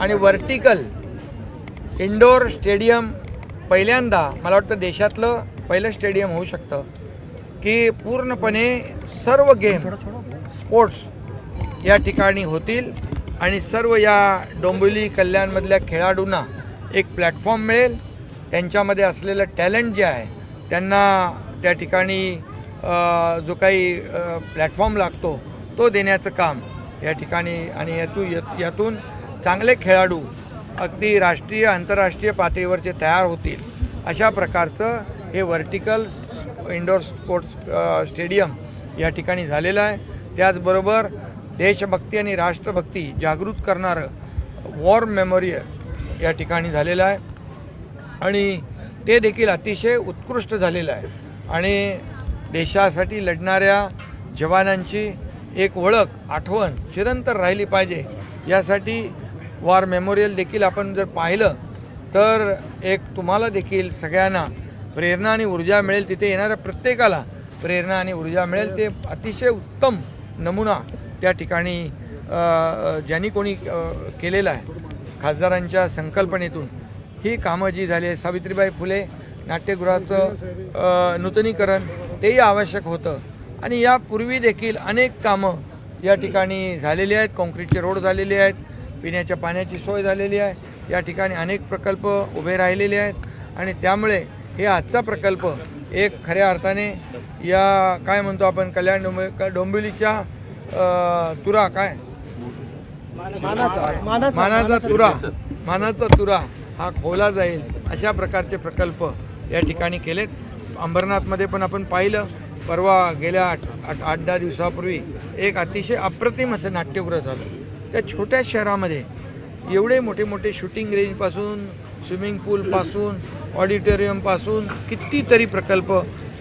आणि vertical indoor stadium पहिल्यांदा मला वाटतं देशातलं पहिलं स्टेडियम होऊ शकतं की पूर्णपणे सर्व गेम स्पोर्ट्स या ठिकाणी होतील आणि सर्व या डोंबिवली कल्याणमधल्या खेळाडूंना एक प्लॅटफॉर्म मिळेल. त्यांच्यामध्ये असलेलं टॅलेंट जे आहे त्यांना त्या ठिकाणी जो काही प्लॅटफॉर्म लागतो तो देण्याचं काम या ठिकाणी आणि यातून चांगले खेळाडू अगदी राष्ट्रीय आंतरराष्ट्रीय पातळीवरचे तयार होतील अशा प्रकारचं हे वर्टिकल इंडोर स्पोर्ट्स स्टेडियम या ठिकाणी झालेलं आहे. त्याचबरोबर देशभक्ती आणि राष्ट्रभक्ती जागृत करणारं वॉर मेमोरियल या ठिकाणी झालेलं आहे आणि ते देखील अतिशय उत्कृष्ट झालेलं आहे. आणि देशासाठी लढणाऱ्या जवानांची एक ओळख आठवण चिरंतर राहिली पाहिजे यासाठी वॉर मेमोरियल देखील आपण जर पाहिलं तर एक तुम्हाला देखील सगळ्यांना प्रेरणा आणि ऊर्जा मिळेल. तिथे येणाऱ्या प्रत्येकाला प्रेरणा आणि ऊर्जा मिळेल. ते अतिशय उत्तम नमुना त्या ठिकाणी ज्यांनी कोणी केलेला आहे खासदारांच्या संकल्पनेतून ही कामं जी झाली आहे. सावित्रीबाई फुले नाट्यगृहाचं नूतनीकरण तेही आवश्यक होतं आणि यापूर्वी देखील अनेक कामं या ठिकाणी झालेली आहेत. काँक्रीटचे रोड झालेले आहेत, पिण्याच्या पाण्याची सोय झालेली आहे, या ठिकाणी अनेक प्रकल्प उभे राहिलेले आहेत आणि त्यामुळे हे आजचा प्रकल्प एक खऱ्या अर्थाने या काय म्हणतो आपण कल्याण डोंबिवलीच्या तुरा काय मानाचा तुरा हा खोला जाईल अशा प्रकारचे प्रकल्प या ठिकाणी केलेत. अंबरनाथमध्ये पण आपण पाहिलं परवा गेल्या 8-10 दिवसापूर्वी एक अतिशय अप्रतिम असं नाट्यगृह झालं. त्या छोट्या शहरामध्ये एवढे मोठे मोठे शूटिंग रेंजपासून स्विमिंग पूलपासून ऑडिटोरियमपासून कितीतरी प्रकल्प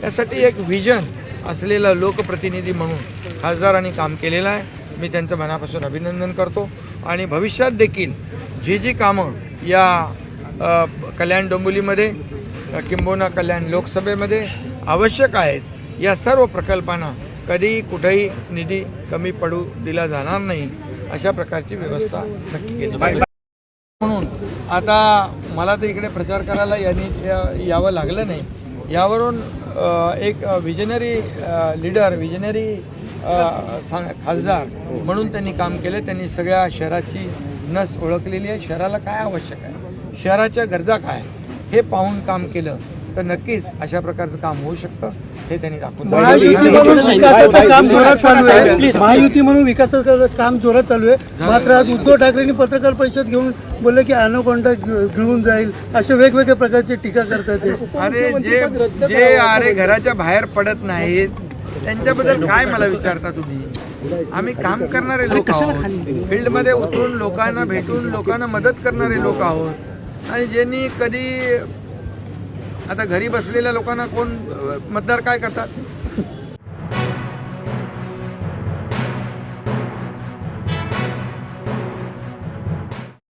यासाठी एक व्हिजन असलेला लोकप्रतिनिधी म्हणून खासदारांनी काम केलेलं आहे. मी त्यांचं मनापासून अभिनंदन करतो आणि भविष्यात देखील जी जी कामं या कल्याण डोंबिवलीमध्ये किंबहुना कल्याण लोकसभेमध्ये आवश्यक आहेत या सर्व प्रकल्पांना कधीही कुठेही निधी कमी पडू दिला जाणार नाही अशा प्रकारची व्यवस्था नक्की केली पाहिजे. म्हणून आता मला तर इकडे प्रचार करायला यावं लागलं नाही. यावरून एक विजनरी लीडर विजनरी खासदार म्हणून त्यांनी काम केलं. त्यांनी सगळ्या शहराची नस ओळखलेली आहे. शहराला काय आवश्यक आहे, शहराच्या गरजा काय हे पाहून काम केलं तर नक्कीच अशा प्रकारचं काम होऊ शकतं हे त्यांनी दाखवून दिलं. महायुती म्हणून विकासाचं काम जोरात चालू आहे. महायुती म्हणून विकासाचं काम जोरात चालू आहे. मात्र आज उद्धव ठाकरेंनी पत्रकार परिषद घेऊन बोलले की अॅनाकोंडा गिळून जाईल असे वेगवेगळ्या प्रकारचे टीका करतात. अरे जे घराच्या बाहेर पडत नाहीत त्यांच्याबद्दल काय मला विचारता तुम्ही. आम्ही काम करणारे लोक आहोत, फील्डमध्ये उतरून लोकांना भेटून लोकांना मदत करणारे लोक आहोत आणि ज्यांनी कधी आता घरी बसलेल्या लोकांना कोण मतदार काय करतात